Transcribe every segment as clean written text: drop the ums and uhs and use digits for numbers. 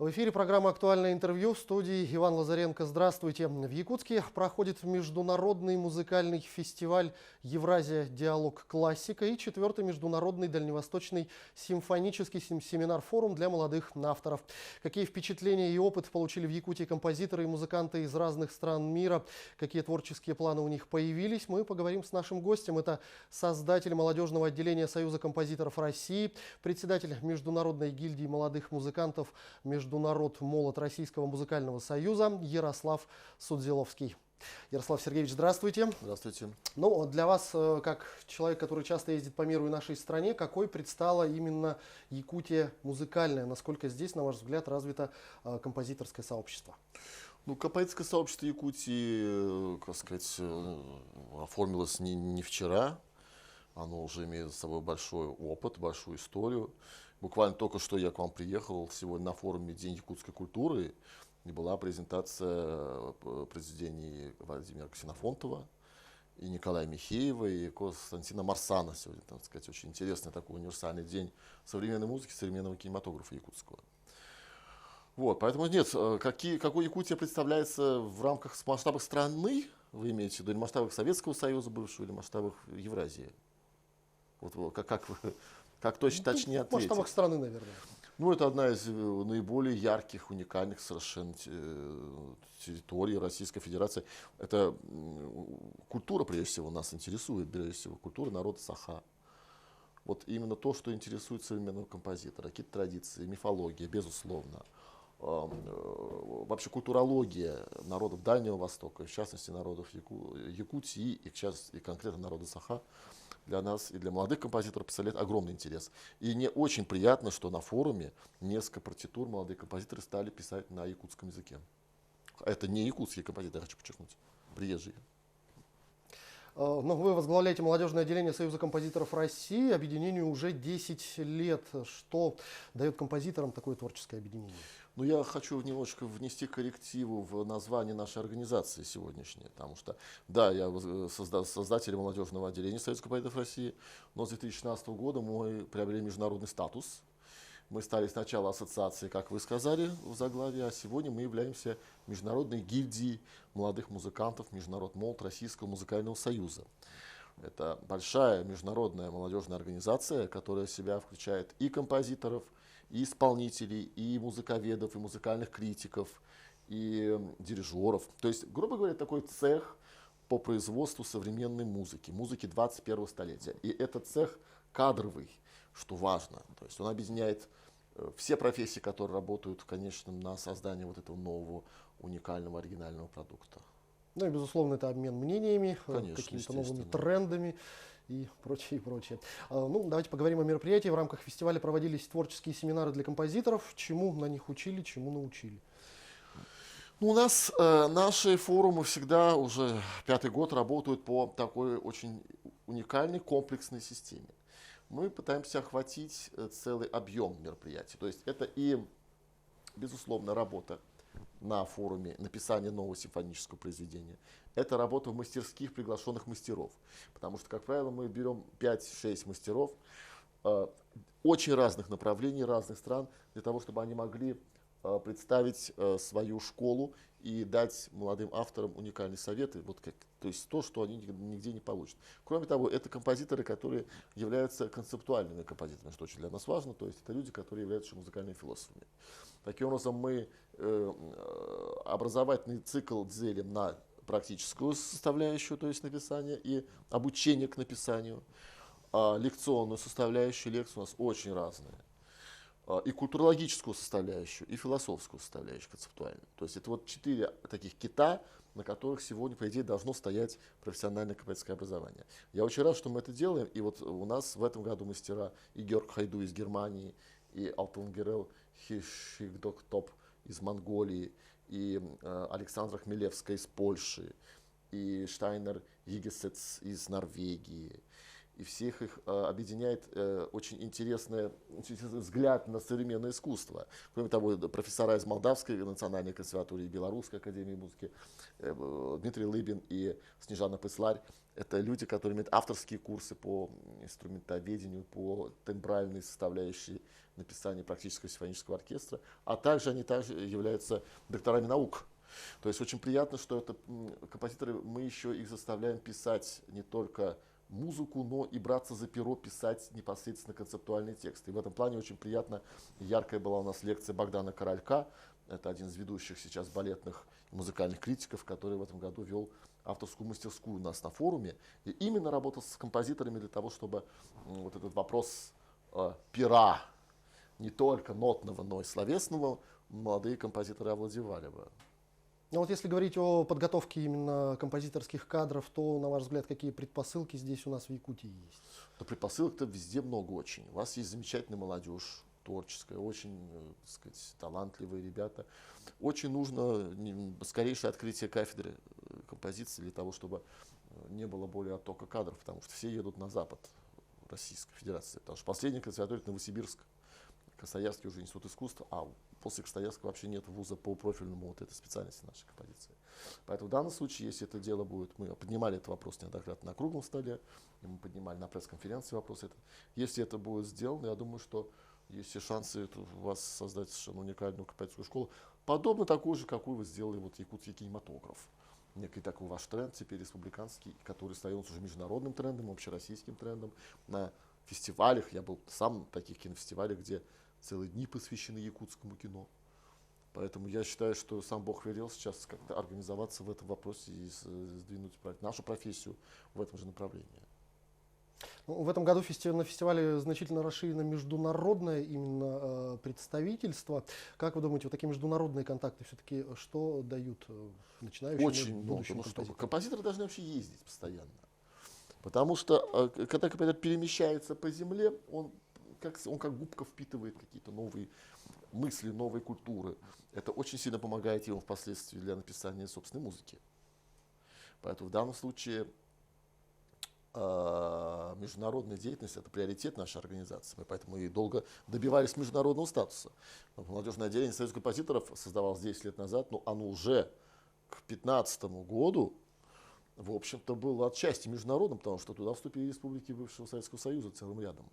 В эфире программа «Актуальное интервью», в студии Иван Лазаренко. Здравствуйте. В Якутске проходит международный музыкальный фестиваль «Евразия. Диалог. Классика» и 4-й международный дальневосточный симфонический семинар-форум для молодых авторов. Какие впечатления и опыт получили в Якутии композиторы и музыканты из разных стран мира, какие творческие планы у них появились, мы поговорим с нашим гостем. Это создатель молодежного отделения Союза композиторов России, председатель Международной гильдии молодых музыкантов «Международ молод Российского музыкального союза» Ярослав Судзиловский. Ярослав Сергеевич, здравствуйте. Здравствуйте. Ну, для вас, как человек, который часто ездит по миру и нашей стране, какой предстала именно Якутия музыкальная? Насколько здесь, на ваш взгляд, развито композиторское сообщество? Ну, композиторское сообщество Якутии, как сказать, оформилось не вчера. Оно уже имеет за собой большой опыт, большую историю. Буквально только что я к вам приехал сегодня на форуме «День якутской культуры», и была презентация произведений Владимира Ксенофонтова и Николая Михеева и Константина Марсана. Сегодня, так сказать, очень интересный такой универсальный день современной музыки, современного кинематографа якутского. Вот, поэтому нет, какой Якутия представляется в рамках масштабах страны, вы имеете в виду, или масштабах Советского Союза бывшего, или масштабах Евразии? Вот как точнее ответить? В масштабах страны, наверное. Ну, это одна из наиболее ярких, уникальных совершенно территорий Российской Федерации. Это культура, прежде всего, нас интересует, прежде всего, культура народа Саха. Вот именно то, что интересует современного композитора. Какие-то традиции, мифология, безусловно. Вообще культурология народов Дальнего Востока, в частности народов Якутии и конкретно народа Саха, для нас и для молодых композиторов представляет огромный интерес. И мне очень приятно, что на форуме несколько партитур молодые композиторы стали писать на якутском языке. Это не якутские композиторы, я хочу подчеркнуть, приезжие. Но вы возглавляете молодежное отделение Союза композиторов России. Объединению уже 10 лет. Что дает композиторам такое творческое объединение? Ну, я хочу немножко внести коррективу в название нашей организации сегодняшней, потому что, да, я создатель молодежного отделения Союза композиторов России, но с 2016 года мы приобрели международный статус. Мы стали сначала ассоциацией, как вы сказали в заглавии, а сегодня мы являемся международной гильдией молодых музыкантов, Международ молод Российского музыкального союза. Это большая международная молодежная организация, которая в себя включает и композиторов, и исполнителей, и музыковедов, и музыкальных критиков, и дирижеров. То есть, грубо говоря, такой цех по производству современной музыки, музыки 21 столетия. И этот цех кадровый, что важно. То есть он объединяет все профессии, которые работают, конечно, на создании вот этого нового уникального оригинального продукта. Ну и, безусловно, это обмен мнениями, какими-то новыми трендами и прочее, и прочее. Ну, давайте поговорим о мероприятии. В рамках фестиваля проводились творческие семинары для композиторов. Чему на них учили, чему научили? Ну, у нас наши форумы всегда уже 5-й год работают по такой очень уникальной комплексной системе. Мы пытаемся охватить целый объем мероприятий. То есть это и, безусловно, работа на форуме, написание нового симфонического произведения. Это работа в мастерских приглашенных мастеров. Потому что, как правило, мы берем 5-6 мастеров очень разных направлений, разных стран, для того, чтобы они могли представить свою школу и дать молодым авторам уникальные советы, то есть то, что они нигде не получат. Кроме того, это композиторы, которые являются концептуальными композиторами, что очень для нас важно, то есть это люди, которые являются музыкальными философами. Таким образом, мы образовательный цикл делим на практическую составляющую, то есть написание и обучение к написанию, лекционную составляющую, лекции у нас очень разные. И культурологическую составляющую, и философскую составляющую концептуальную. То есть это вот 4 таких кита, на которых сегодня, по идее, должно стоять профессиональное композиторское образование. Я очень рад, что мы это делаем. И вот у нас в этом году мастера и Георг Хайду из Германии, и Алтунгерел Хишигдоктоп из Монголии, и Александра Хмелевская из Польши, и Штайнер Йигесец из Норвегии, И всех их объединяет очень интересный взгляд на современное искусство. Кроме того, профессора из Молдавской национальной консерватории и Белорусской академии музыки Дмитрий Лыбин и Снежана Пысларь. Это люди, которые имеют авторские курсы по инструментоведению, по тембральной составляющей написания практического симфонического оркестра, а также они также являются докторами наук. То есть очень приятно, что это композиторы, мы еще их заставляем писать не только музыку, но и браться за перо, писать непосредственно концептуальные тексты. И в этом плане очень приятно, яркая была у нас лекция Богдана Королька, это один из ведущих сейчас балетных и музыкальных критиков, который в этом году вел авторскую мастерскую у нас на форуме, и именно работал с композиторами для того, чтобы вот этот вопрос пера, не только нотного, но и словесного, молодые композиторы овладевали бы. Но вот если говорить о подготовке именно композиторских кадров, то, на ваш взгляд, какие предпосылки здесь у нас в Якутии есть? Но предпосылок-то везде много очень. У вас есть замечательная молодежь, творческая, очень, так сказать, талантливые ребята. Очень нужно скорейшее открытие кафедры композиции для того, чтобы не было более оттока кадров, потому что все едут на запад Российской Федерации. Потому что последний консерваторий — Новосибирск, Красноярский уже институт искусств, а после Красноярска вообще нет вуза по профильному вот этой специальности нашей композиции. Поэтому в данном случае, если это дело будет, мы поднимали этот вопрос неоднократно на круглом столе, и мы поднимали на пресс-конференции вопрос этот. Если это будет сделано, я думаю, что есть все шансы у вас создать совершенно уникальную композиторскую школу, подобно такой же, какую вы сделали вот якутский кинематограф. Некий такой ваш тренд теперь республиканский, который становится уже международным трендом, общероссийским трендом. На фестивалях, я был сам на таких кинофестивалях, где целые дни посвящены якутскому кино. Поэтому я считаю, что сам Бог велел сейчас как-то организоваться в этом вопросе и сдвинуть нашу профессию в этом же направлении. Ну, в этом году на фестивале значительно расширено международное именно представительство. Как вы думаете, вот такие международные контакты все-таки что дают начинающим Очень и много. будущим Ну что, композиторам? композиторы должны вообще ездить постоянно. Потому что когда композитор перемещается по земле, он как губка впитывает какие-то новые мысли, новые культуры. Это очень сильно помогает ему впоследствии для написания собственной музыки. Поэтому в данном случае международная деятельность — это приоритет нашей организации. Мы поэтому и долго добивались международного статуса. Молодежное отделение Союза композиторов создавалось 10 лет назад, но оно уже к 2015 году, в общем-то, было отчасти международным, потому что туда вступили республики бывшего Советского Союза целым рядом.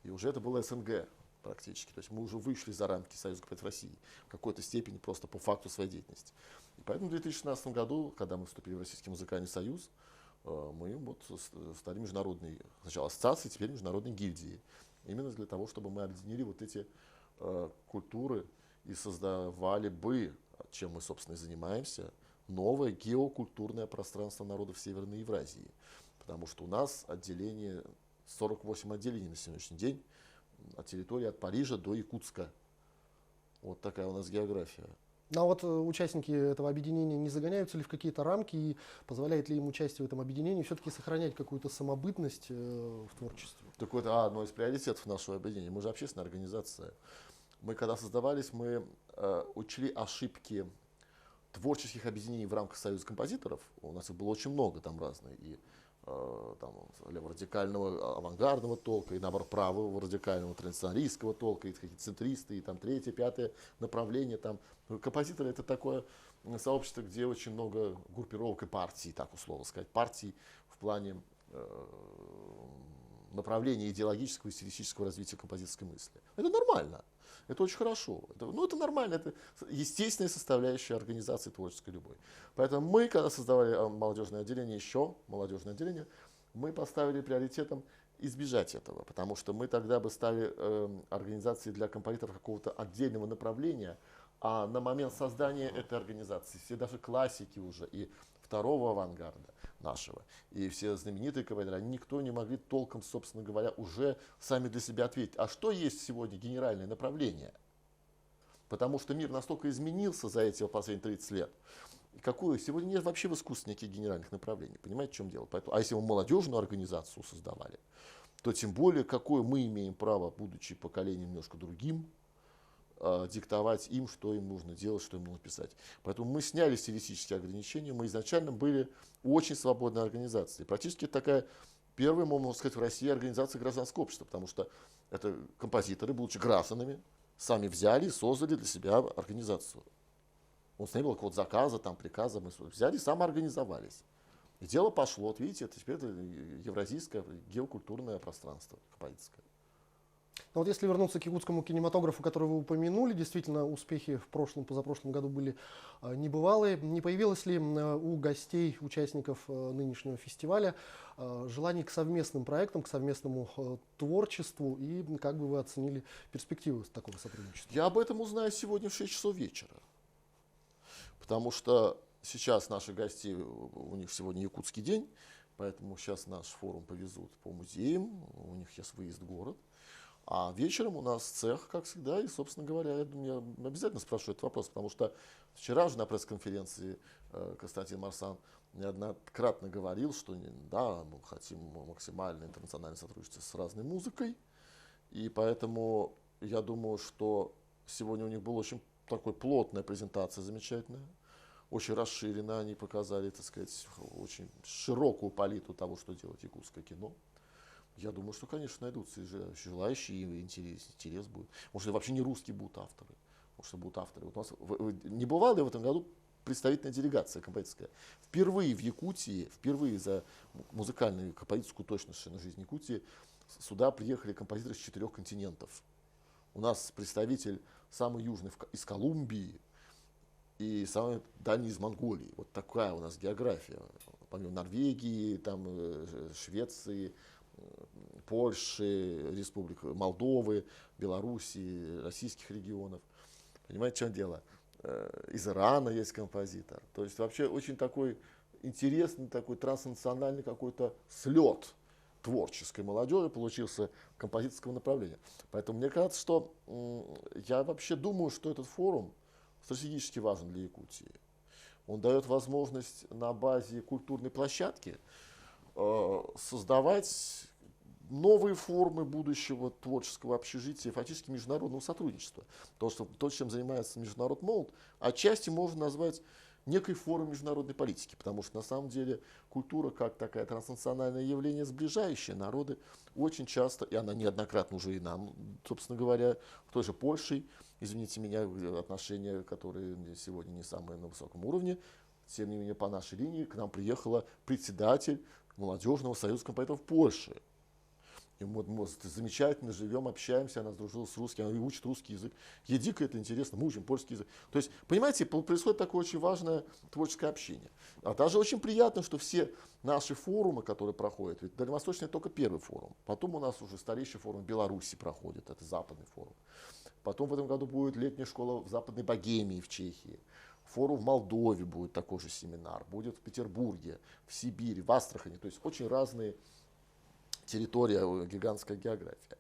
И уже это было СНГ практически. То есть мы уже вышли за рамки Союза композиторов России в какой-то степени просто по факту своей деятельности. И поэтому в 2016 году, когда мы вступили в Российский музыкальный союз, мы вот стали международной сначала ассоциацией, теперь международной гильдией. Именно для того, чтобы мы объединили вот эти культуры и создавали бы, чем мы, собственно, и занимаемся, новое геокультурное пространство народов Северной Евразии. Потому что у нас 48 отделений на сегодняшний день, от территории от Парижа до Якутска. Вот такая у нас география. Ну а вот участники этого объединения не загоняются ли в какие-то рамки и позволяет ли им участие в этом объединении все-таки сохранять какую-то самобытность в творчестве? Так вот, одно из приоритетов нашего объединения. Мы же общественная организация. Мы когда создавались, мы учли ошибки творческих объединений в рамках Союза композиторов. У нас их было очень много там разные. И там, леворадикального авангардного толка, и наоборот правого радикального традиционалистского толка, и какие-то центристы, и там третье, пятое направление. Там. Композиторы — это такое сообщество, где очень много группировок и партий, так условно сказать, партий в плане направления идеологического и стилистического развития композиторской мысли. Это нормально. Это очень хорошо. Это нормально. Это естественная составляющая организации творческой любой. Поэтому мы, когда создавали молодежное отделение, мы поставили приоритетом избежать этого. Потому что мы тогда бы стали организацией для композиторов какого-то отдельного направления. А на момент создания этой организации все даже классики уже и второго авангарда нашего, и все знаменитые композиторы, никто не могли толком, собственно говоря, уже сами для себя ответить, а что есть сегодня генеральное направление? Потому что мир настолько изменился за эти последние 30 лет. Какое? Сегодня нет вообще в искусстве никаких генеральных направлений. Понимаете, в чем дело? Поэтому, а если мы молодежную организацию создавали, то тем более, какое мы имеем право, будучи поколением немножко другим, диктовать им, что им нужно делать, что им нужно писать. Поэтому мы сняли стилистические ограничения. Мы изначально были очень свободной организацией. Практически такая первая, можно сказать, в России организация гражданского общества, потому что это композиторы, будучи гражданами, сами взяли и создали для себя организацию. У нас не было какого-то заказа, там, приказа, мы взяли и самоорганизовались. И дело пошло, вот видите, теперь это евразийское геокультурное пространство композиторское. Но вот если вернуться к якутскому кинематографу, который вы упомянули, действительно успехи в прошлом, позапрошлом году были небывалые. Не появилось ли у гостей, участников нынешнего фестиваля желаний к совместным проектам, к совместному творчеству, и как бы вы оценили перспективы такого сотрудничества? Я об этом узнаю сегодня в 6 часов вечера, потому что сейчас наши гости, у них сегодня якутский день, поэтому сейчас наш форум повезут по музеям, у них сейчас выезд в город. А вечером у нас цех, как всегда, и, собственно говоря, я обязательно спрошу этот вопрос, потому что вчера же на пресс-конференции Константин Марсан неоднократно говорил, что да, мы хотим максимально интернациональное сотрудничество с разной музыкой, и поэтому я думаю, что сегодня у них была очень такой плотная презентация, замечательная, очень расширенно они показали, так сказать, очень широкую палитру того, что делает якутское кино. Я думаю, что, конечно, найдутся желающие, и интерес будет. Может, вообще не русские будут авторы. Может, будут авторы. Вот у нас не бывало ли в этом году представительная делегация композиторская? Впервые в Якутии, впервые за музыкальную композиторскую точность на жизнь Якутии сюда приехали композиторы с 4 континентов. У нас представитель самый южный из Колумбии и самый дальний из Монголии. Вот такая у нас география. Помимо Норвегии, там, Швеции, Польши, Республик Молдовы, Белоруссии, российских регионов. Понимаете, в чем дело? Из Ирана есть композитор. То есть вообще очень такой интересный, такой транснациональный какой-то слет творческой молодежи получился композиторского направления. Поэтому мне кажется, что я вообще думаю, что этот форум стратегически важен для Якутии. Он дает возможность на базе культурной площадки создавать новые формы будущего творческого общежития, фактически международного сотрудничества. То, чем занимается Международ Молд, отчасти можно назвать некой формой международной политики, потому что на самом деле культура, как такая транснациональное явление, сближающее народы, очень часто, и она неоднократно уже и нам, собственно говоря, в той же Польше, извините меня, отношения, которые сегодня не самые на высоком уровне, тем не менее по нашей линии к нам приехала председатель молодежного союза композиторов Польши. И мы замечательно живем, общаемся, она сдружилась с русским, она учит русский язык. Ей дико это интересно, мы учим польский язык. То есть, понимаете, происходит такое очень важное творческое общение. А также очень приятно, что все наши форумы, которые проходят, ведь Дальневосточный только первый форум, потом у нас уже старейший форум в Беларуси проходит, это западный форум. Потом в этом году будет летняя школа в Западной Богемии, в Чехии. Форум в Молдове будет такой же семинар, будет в Петербурге, в Сибири, в Астрахани. То есть очень разные территория, гигантская география.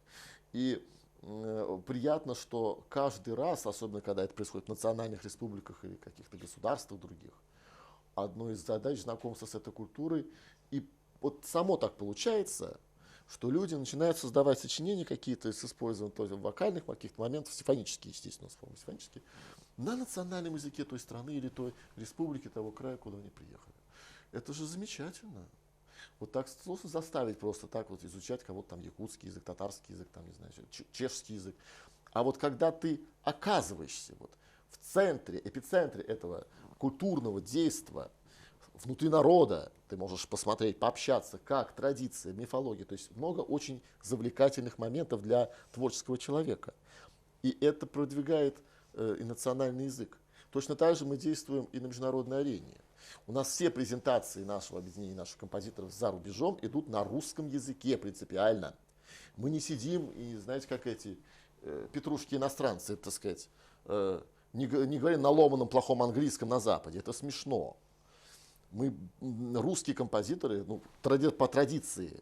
И приятно, что каждый раз, особенно когда это происходит в национальных республиках или каких-то государствах других, одной из задач знакомства с этой культурой. И вот само так получается, что люди начинают создавать сочинения какие-то с использованием тоже вокальных каких-то моментов, симфонические, естественно, симфонические, на национальном языке той страны или той республики, того края, куда они приехали. Это же замечательно. Вот так сложно заставить просто так вот изучать кого-то там якутский язык, татарский язык, там, не знаю, чешский язык. А вот когда ты оказываешься вот в центре, эпицентре этого культурного действа, внутри народа, ты можешь посмотреть, пообщаться, как традиция, мифология, то есть много очень завлекательных моментов для творческого человека. И это продвигает и национальный язык. Точно так же мы действуем и на международной арене. У нас все презентации нашего объединения, наших композиторов за рубежом идут на русском языке принципиально. Мы не сидим и, знаете, как эти петрушки-иностранцы, так сказать, не говорим на ломаном плохом английском на Западе. Это смешно. Мы русские композиторы, ну, по традиции,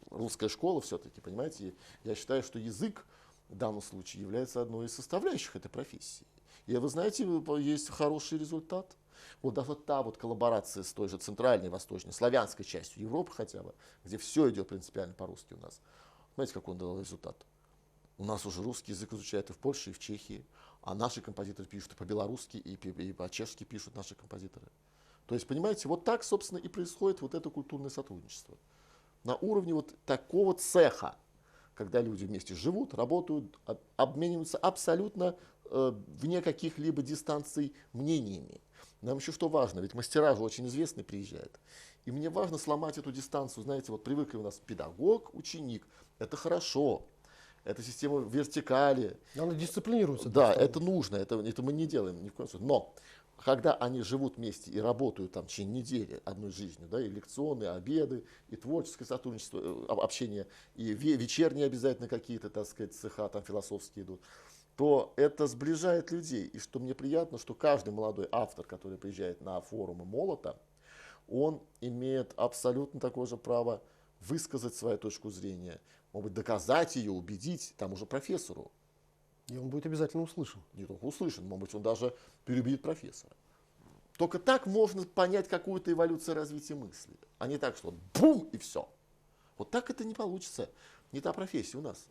русская школа все-таки, понимаете, я считаю, что язык в данном случае является одной из составляющих этой профессии. И вы знаете, есть хороший результат. Вот даже та вот коллаборация с той же центральной, восточной, славянской частью Европы хотя бы, где все идет принципиально по-русски у нас. Знаете, какой он дал результат? У нас уже русский язык изучают и в Польше, и в Чехии, а наши композиторы пишут и по-белорусски, и по-чешски пишут наши композиторы. То есть, понимаете, вот так, собственно, и происходит вот это культурное сотрудничество. на уровне вот такого цеха, когда люди вместе живут, работают, обмениваются абсолютно вне каких-либо дистанций мнениями. Нам еще что важно, ведь мастера же очень известные приезжают. И мне важно сломать эту дистанцию. Знаете, вот привыкли у нас педагог, ученик. Это хорошо. Это система вертикали. Она дисциплинируется. Да, это нужно, это мы не делаем ни в коем случае. Но когда они живут вместе и работают там в течение недели одной жизнью, да, и лекционные, обеды, и творческое сотрудничество, общение, и вечерние обязательно какие-то, так сказать, цеха там философские идут, то это сближает людей. И что мне приятно, что каждый молодой автор, который приезжает на форумы Молота, он имеет абсолютно такое же право высказать свою точку зрения, может быть, доказать ее, убедить там уже профессору. И он будет обязательно услышан. Не только услышан, может быть, он даже переубедит профессора. Только так можно понять какую-то эволюцию развития мысли, а не так, что бум и все. Вот так это не получится. Не та профессия у нас.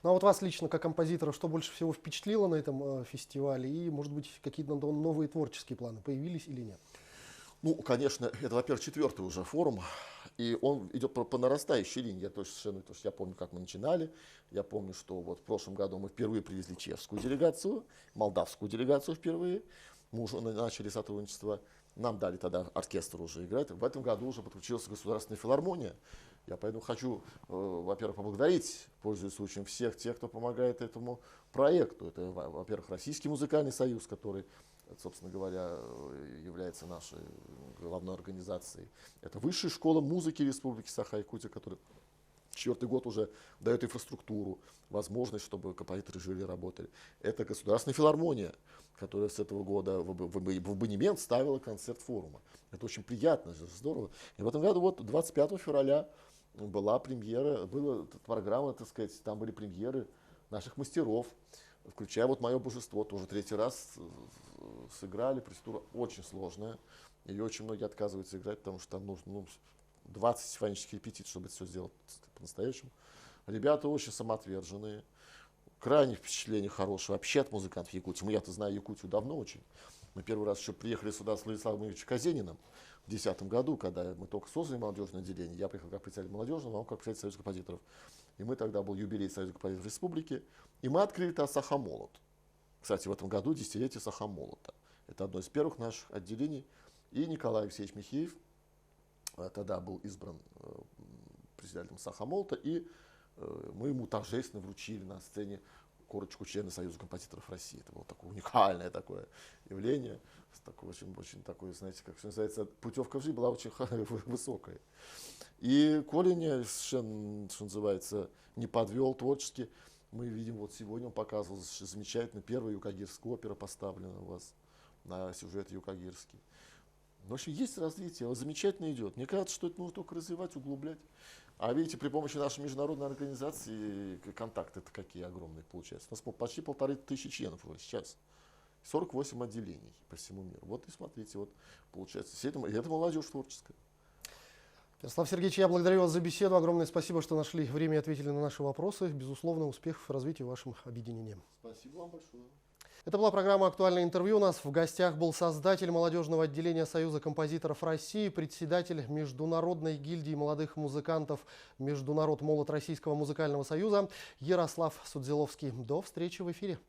Ну а вот вас лично, как композитора, что больше всего впечатлило на этом фестивале? И, может быть, какие-то новые творческие планы появились или нет? Ну, конечно, это, во-первых, 4-й уже форум, и он идет по нарастающей линии. Я точно я помню, как мы начинали. Я помню, что вот в прошлом году мы впервые привезли чешскую делегацию, молдавскую делегацию впервые. Мы уже начали сотрудничество. Нам дали тогда оркестр уже играть. В этом году уже подключилась Государственная филармония. Я поэтому хочу, во-первых, поблагодарить, пользуясь случаем, всех тех, кто помогает этому проекту. Это, во-первых, Российский музыкальный союз, который, собственно говоря, является нашей главной организацией. Это Высшая школа музыки Республики Саха-Якутия, которая 4-й год уже дает инфраструктуру, возможность, чтобы композиторы жили и работали. Это Государственная филармония, которая с этого года в абонемент ставила концерт форума. Это очень приятно, здорово. И в этом году, вот 25 февраля, была премьера, была программа, так сказать, там были премьеры наших мастеров, включая вот «Мое божество», тоже 3-й раз сыграли. Партитура очень сложная, ее очень многие отказываются играть, потому что там нужно 20 симфонических репетиций, чтобы это все сделать по-настоящему. Ребята очень самоотверженные, крайне впечатление хорошее вообще от музыкантов Якутии. Я-то знаю Якутию давно очень. Мы первый раз еще приехали сюда с Владиславом Ильичем Казениным в 2010 году, когда мы только создали молодежное отделение. Я приехал как председатель молодежного, а он как председатель Союза композиторов. И мы тогда был юбилей Союза композиторов Республики. И мы открыли тогда Саха-Молот. Кстати, в этом году десятилетие Саха-Молота. Это одно из первых наших отделений. И Николай Алексеевич Михеев тогда был избран председателем Саха-Молота. И мы ему торжественно вручили на сцене корочку члена Союза композиторов России. Это было такое уникальное такое явление. Такое, очень такое, знаете, как называется, путевка в жизнь была очень высокая. И Коля совершенно, что называется, не подвел творчески. Мы видим, вот сегодня он показывал замечательно, первая юкагирская опера поставлена у вас на сюжет юкагирский. В общем, есть развитие, замечательно идет. Мне кажется, что это нужно только развивать, углублять. А видите, при помощи нашей международной организации контакты-то какие огромные получаются. У нас почти 1500 членов уже сейчас. 48 отделений по всему миру. Вот и смотрите, вот получается. Это молодежь творческая. Ярослав Сергеевич, я благодарю вас за беседу. Огромное спасибо, что нашли время и ответили на наши вопросы. Безусловно, успехов в развитии вашим объединением. Спасибо вам большое. Это была программа «Актуальное интервью». У нас в гостях был создатель молодежного отделения Союза композиторов России, председатель Международной гильдии молодых музыкантов «Международ Молот Российского музыкального союза» Ярослав Судзиловский. До встречи в эфире.